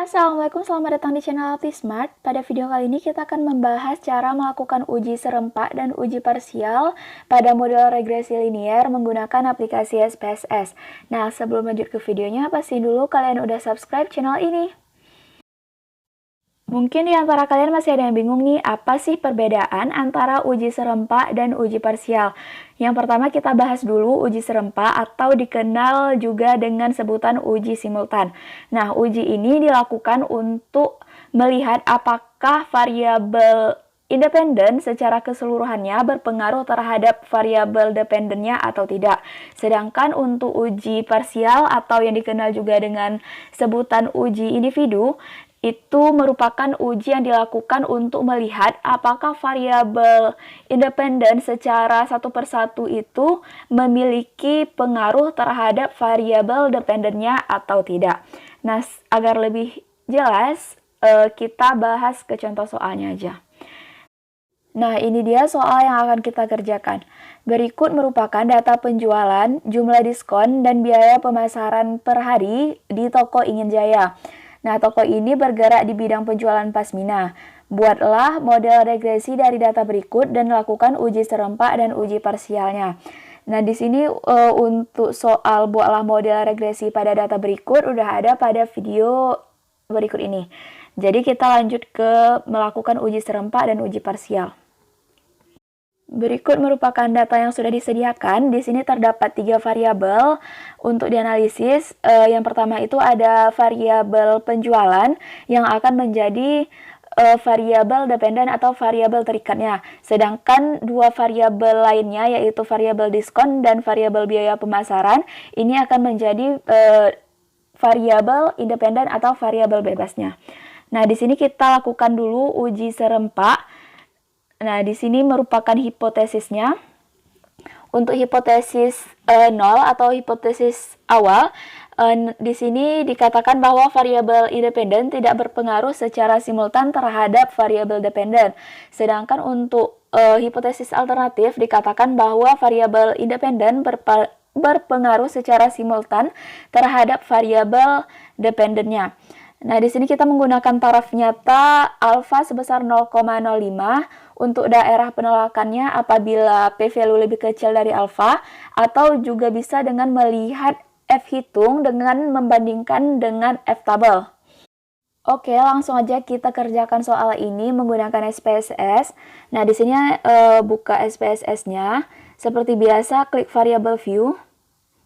Assalamualaikum, selamat datang di channel Altismart. Pada video kali ini kita akan membahas cara melakukan uji serempak dan uji parsial pada model regresi linier menggunakan aplikasi SPSS. Nah, sebelum lanjut ke videonya, pastiin dulu kalian udah subscribe channel ini. Mungkin di antara kalian masih ada yang bingung nih, apa sih perbedaan antara uji serempak dan uji parsial? Yang pertama kita bahas dulu uji serempak atau dikenal juga dengan sebutan uji simultan. Nah, uji ini dilakukan untuk melihat apakah variabel independen secara keseluruhannya berpengaruh terhadap variabel dependennya atau tidak. Sedangkan untuk uji parsial atau yang dikenal juga dengan sebutan uji individu, itu merupakan uji yang dilakukan untuk melihat apakah variabel independen secara satu persatu itu memiliki pengaruh terhadap variabel dependennya atau tidak. Nah, agar lebih jelas, kita bahas ke contoh soalnya aja. Nah, ini dia soal yang akan kita kerjakan. Berikut merupakan data penjualan, jumlah diskon, dan biaya pemasaran per hari di toko Ingin Jaya. Nah, toko ini bergerak di bidang penjualan pasmina. Buatlah model regresi dari data berikut dan lakukan uji serempak dan uji parsialnya. Nah, di sini untuk soal buatlah model regresi pada data berikut udah ada pada video berikut ini. Jadi kita lanjut ke melakukan uji serempak dan uji parsial. Berikut merupakan data yang sudah disediakan. Di sini terdapat 3 variabel untuk dianalisis. Yang pertama itu ada variabel penjualan yang akan menjadi variabel dependen atau variabel terikatnya. Sedangkan 2 variabel lainnya yaitu variabel diskon dan variabel biaya pemasaran ini akan menjadi variabel independen atau variabel bebasnya. Nah, di sini kita lakukan dulu uji serempak. Nah, di sini merupakan hipotesisnya. Untuk hipotesis 0 atau hipotesis awal, di sini dikatakan bahwa variabel independen tidak berpengaruh secara simultan terhadap variabel dependen. Sedangkan untuk hipotesis alternatif dikatakan bahwa variabel independen berpengaruh secara simultan terhadap variabel dependennya. Nah, di sini kita menggunakan taraf nyata alfa sebesar 0,05 untuk daerah penolakannya apabila p-value lebih kecil dari alfa, atau juga bisa dengan melihat F hitung dengan membandingkan dengan F tabel. Oke, langsung aja kita kerjakan soal ini menggunakan SPSS. Nah, di sini buka SPSS-nya. Seperti biasa, klik variable view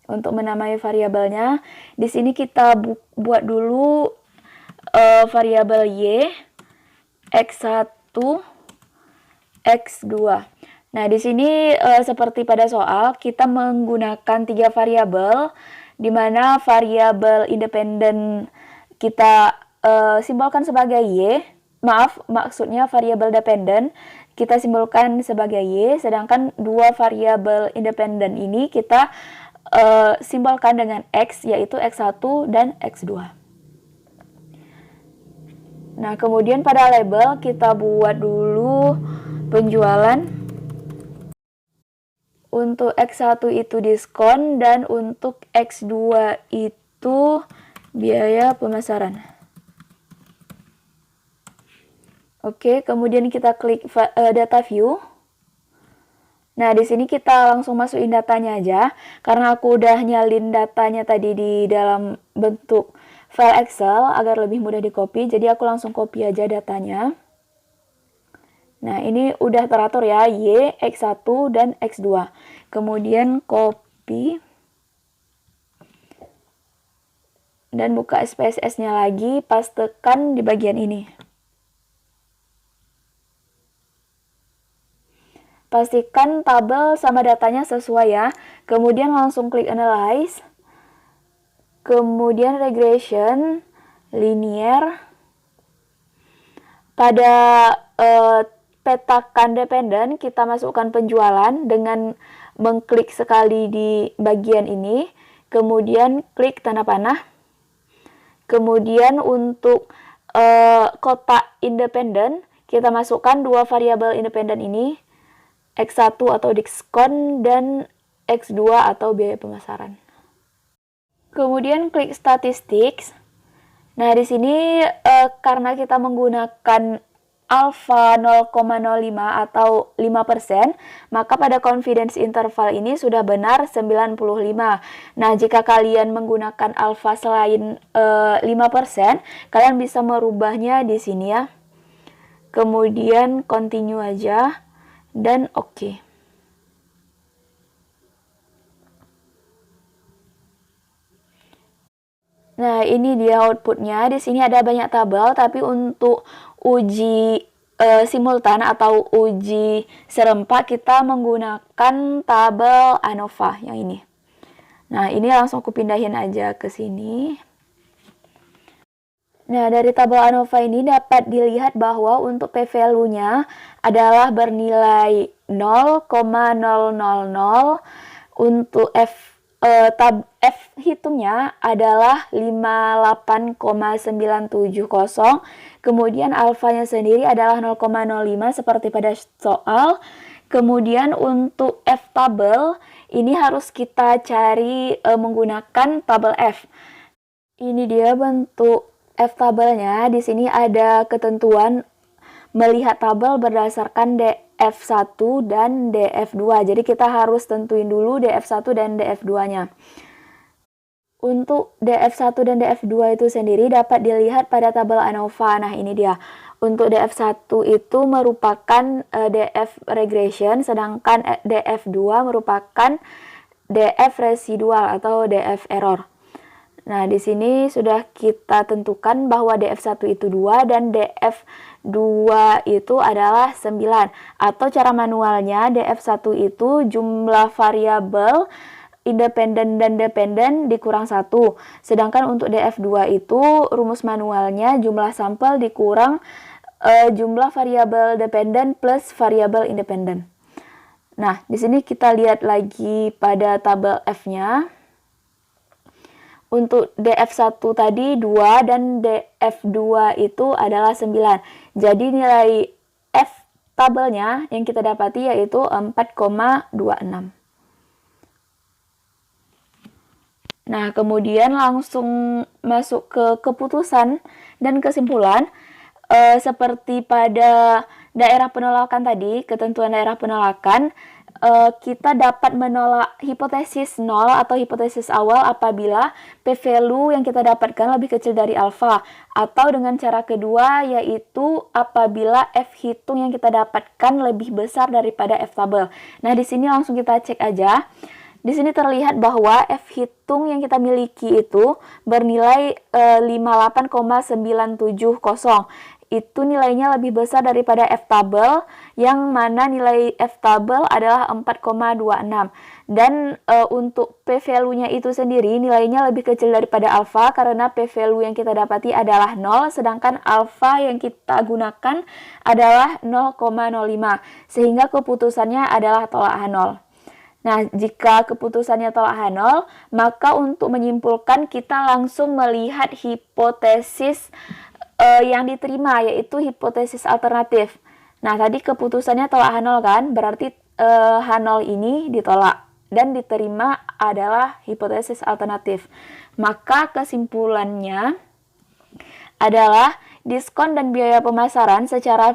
untuk menamai variabelnya. Di sini kita buat dulu variabel Y, X1, X2. Nah, di sini seperti pada soal, kita menggunakan 3 variabel, di mana variabel independen kita simbolkan sebagai Y. Maksudnya variabel dependen kita simbolkan sebagai Y, sedangkan 2 variabel independen ini kita simbolkan dengan X, yaitu X1 dan X2. Nah, kemudian pada label kita buat dulu penjualan. Untuk X1 itu diskon dan untuk X2 itu biaya pemasaran. Oke, kemudian kita klik data view. Nah, di sini kita langsung masukin datanya aja. Karena aku udah nyalin datanya tadi di dalam bentuk file Excel agar lebih mudah di copy, jadi aku langsung copy aja datanya. Nah, ini udah teratur ya, Y, X1, dan X2. Kemudian copy. Dan buka SPSS-nya lagi, pastekan di bagian ini. Pastikan tabel sama datanya sesuai ya. Kemudian langsung klik Analyze. Kemudian regression, linear. Pada petakan dependen, kita masukkan penjualan dengan mengklik sekali di bagian ini. Kemudian klik tanda panah. Kemudian untuk kotak independen, kita masukkan 2 variabel independen ini, X1 atau diskon dan X2 atau biaya pemasaran. Kemudian klik statistics. Nah, di sini karena kita menggunakan alfa 0,05 atau 5%, maka pada confidence interval ini sudah benar 95. Nah, jika kalian menggunakan alfa selain 5%, kalian bisa merubahnya di sini ya. Kemudian continue aja dan oke. Nah, ini dia outputnya. Di sini ada banyak tabel, tapi untuk uji simultan atau uji serempak kita menggunakan tabel ANOVA yang ini. Nah, ini langsung aku pindahin aja ke sini. Nah, dari tabel ANOVA ini dapat dilihat bahwa untuk p-value-nya adalah bernilai 0,000, untuk F hitungnya adalah 58,970, kemudian alfanya sendiri adalah 0,05 seperti pada soal. Kemudian untuk F tabel ini harus kita cari menggunakan tabel F. Ini dia bentuk F tabelnya. Di sini ada ketentuan melihat tabel berdasarkan DF1 dan DF2. Jadi kita harus tentuin dulu DF1 dan DF2-nya. Untuk DF1 dan DF2 itu sendiri dapat dilihat pada tabel ANOVA. Nah, ini dia. Untuk DF1 itu merupakan DF regression, sedangkan DF2 merupakan DF residual atau DF error. Nah, di sini sudah kita tentukan bahwa DF1 itu 2 dan DF2 itu adalah 9. Atau cara manualnya, DF1 itu jumlah variabel independen dan dependen dikurang 1. Sedangkan untuk DF2 itu rumus manualnya jumlah sampel dikurang jumlah variabel dependen plus variabel independen. Nah, di sini kita lihat lagi pada tabel F-nya. Untuk DF1 tadi 2 dan DF2 itu adalah 9. Jadi nilai F tabelnya yang kita dapati yaitu 4,26. Nah, kemudian langsung masuk ke keputusan dan kesimpulan. Seperti pada daerah penolakan tadi, ketentuan daerah penolakan, kita dapat menolak hipotesis 0 atau hipotesis awal apabila p-value yang kita dapatkan lebih kecil dari alfa. Atau dengan cara kedua, yaitu apabila F hitung yang kita dapatkan lebih besar daripada F tabel. Nah, di sini langsung kita cek aja. Di sini terlihat bahwa F hitung yang kita miliki itu bernilai 58,970. Itu nilainya lebih besar daripada F tabel, yang mana nilai F tabel adalah 4,26. Dan untuk p-value-nya itu sendiri nilainya lebih kecil daripada alfa karena p-value yang kita dapati adalah 0, sedangkan alfa yang kita gunakan adalah 0,05. Sehingga keputusannya adalah tolak H0. Nah, jika keputusannya tolak H0, maka untuk menyimpulkan kita langsung melihat hipotesis yang diterima, yaitu hipotesis alternatif. Nah, tadi keputusannya tolak H0 kan, berarti H0 ini ditolak dan diterima adalah hipotesis alternatif. Maka kesimpulannya adalah diskon dan biaya pemasaran secara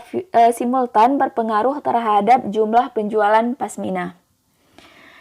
simultan berpengaruh terhadap jumlah penjualan pasmina.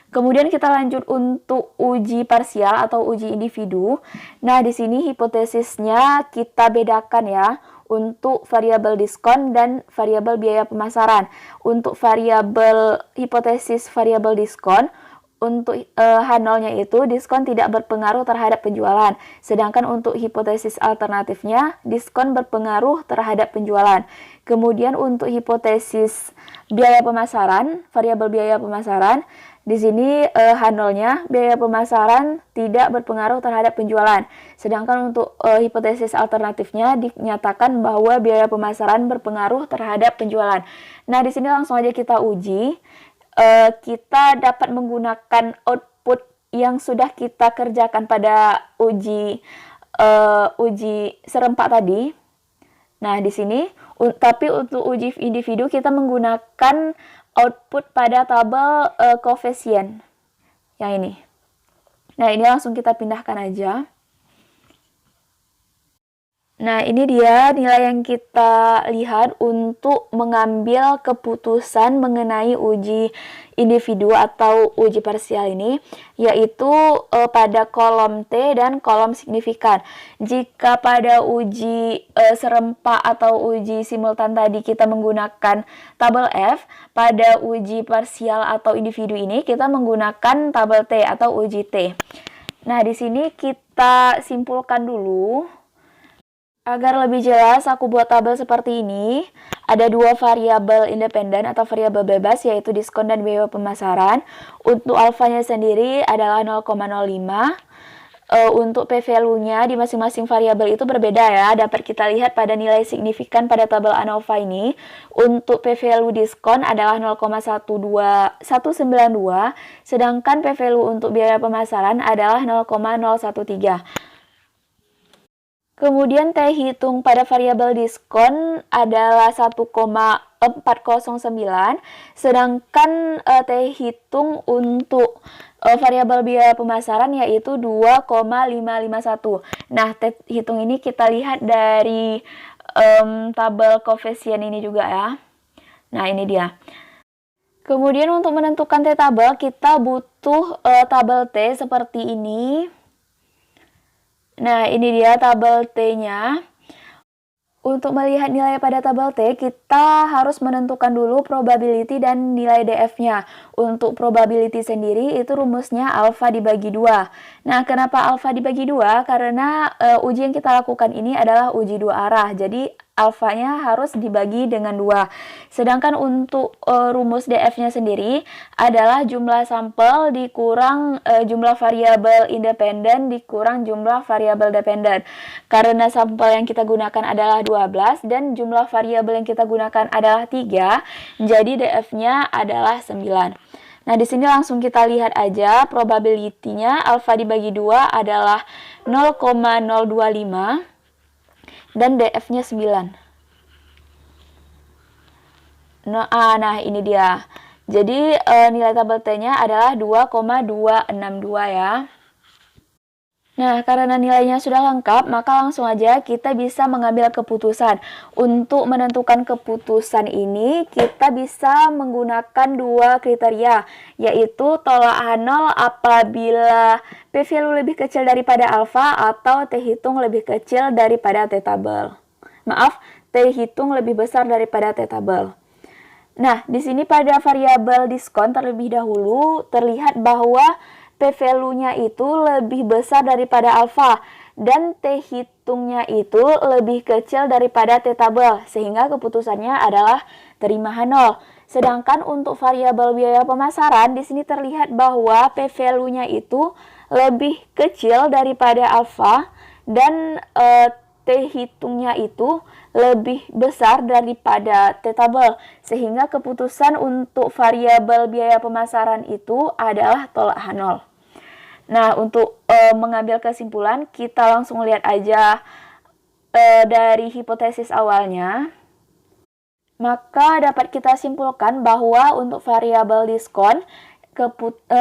Kemudian kita lanjut untuk uji parsial atau uji individu. Nah, di sini hipotesisnya kita bedakan ya untuk variabel diskon dan variabel biaya pemasaran. Untuk variabel hipotesis variabel diskon, untuk H0-nya itu diskon tidak berpengaruh terhadap penjualan. Sedangkan untuk hipotesis alternatifnya, diskon berpengaruh terhadap penjualan. Kemudian untuk hipotesis biaya pemasaran, variabel biaya pemasaran, di sini H0-nya biaya pemasaran tidak berpengaruh terhadap penjualan. Sedangkan untuk hipotesis alternatifnya dinyatakan bahwa biaya pemasaran berpengaruh terhadap penjualan. Nah, di sini langsung aja kita uji. Kita dapat menggunakan output yang sudah kita kerjakan pada uji serempak tadi. Nah, di sini tapi untuk uji individu kita menggunakan output pada tabel koefisien yang ini. Nah, ini langsung kita pindahkan aja. Nah, ini dia nilai yang kita lihat untuk mengambil keputusan mengenai uji individu atau uji parsial ini, yaitu pada kolom T dan kolom signifikan. Jika pada uji serempak atau uji simultan tadi kita menggunakan tabel F, pada uji parsial atau individu ini kita menggunakan tabel T atau uji T. Nah, di sini kita simpulkan dulu. Agar lebih jelas, aku buat tabel seperti ini. Ada dua variabel independen atau variabel bebas, yaitu diskon dan biaya pemasaran. Untuk alfanya sendiri adalah 0,05. Untuk p-value-nya di masing-masing variabel itu berbeda ya. Dapat kita lihat pada nilai signifikan pada tabel ANOVA ini. Untuk p-value diskon adalah 0,192, sedangkan p-value untuk biaya pemasaran adalah 0,013. Kemudian T hitung pada variabel diskon adalah 1,409, sedangkan T hitung untuk variabel biaya pemasaran yaitu 2,551. Nah, T hitung ini kita lihat dari tabel koefisien ini juga ya. Nah, ini dia. Kemudian untuk menentukan T tabel, kita butuh tabel T seperti ini. Nah, ini dia tabel T-nya. Untuk melihat nilai pada tabel T, kita harus menentukan dulu probability dan nilai DF-nya. Untuk probability sendiri, itu rumusnya alfa dibagi 2. Nah, kenapa alfa dibagi 2? Karena uji yang kita lakukan ini adalah uji dua arah. Jadi, alfanya harus dibagi dengan 2. Sedangkan untuk rumus DF-nya sendiri adalah jumlah sampel dikurang jumlah variabel independen dikurang jumlah variabel dependen. Karena sampel yang kita gunakan adalah 12 dan jumlah variabel yang kita gunakan adalah 3, jadi DF-nya adalah 9. Nah, di sini langsung kita lihat aja probability-nya alfa dibagi 2 adalah 0,025 dan DF-nya 9. Nah, ini dia. Jadi, nilai tabel T-nya adalah 2,262 ya. Nah, karena nilainya sudah lengkap, maka langsung aja kita bisa mengambil keputusan. Untuk menentukan keputusan ini, kita bisa menggunakan dua kriteria, yaitu tolak H0 apabila p-value lebih kecil daripada alfa atau T hitung lebih kecil daripada T tabel. Maaf, T hitung lebih besar daripada T tabel. Nah, di sini pada variabel diskon terlebih dahulu terlihat bahwa p-value-nya itu lebih besar daripada alfa dan T hitungnya itu lebih kecil daripada T tabel, sehingga keputusannya adalah terima H0. Sedangkan untuk variabel biaya pemasaran di sini terlihat bahwa p-value-nya itu lebih kecil daripada alfa dan T hitungnya itu lebih besar daripada T tabel, sehingga keputusan untuk variabel biaya pemasaran itu adalah tolak H0. Nah, untuk mengambil kesimpulan, kita langsung lihat aja dari hipotesis awalnya. Maka dapat kita simpulkan bahwa untuk variabel diskon,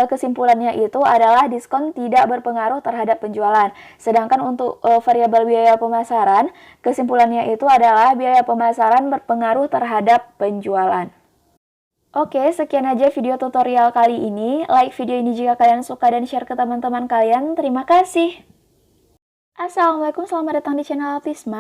kesimpulannya itu adalah diskon tidak berpengaruh terhadap penjualan. Sedangkan untuk variabel biaya pemasaran, kesimpulannya itu adalah biaya pemasaran berpengaruh terhadap penjualan. Oke, sekian aja video tutorial kali ini. Like video ini jika kalian suka dan share ke teman-teman kalian. Terima kasih. Assalamualaikum, selamat datang di channel Altisma.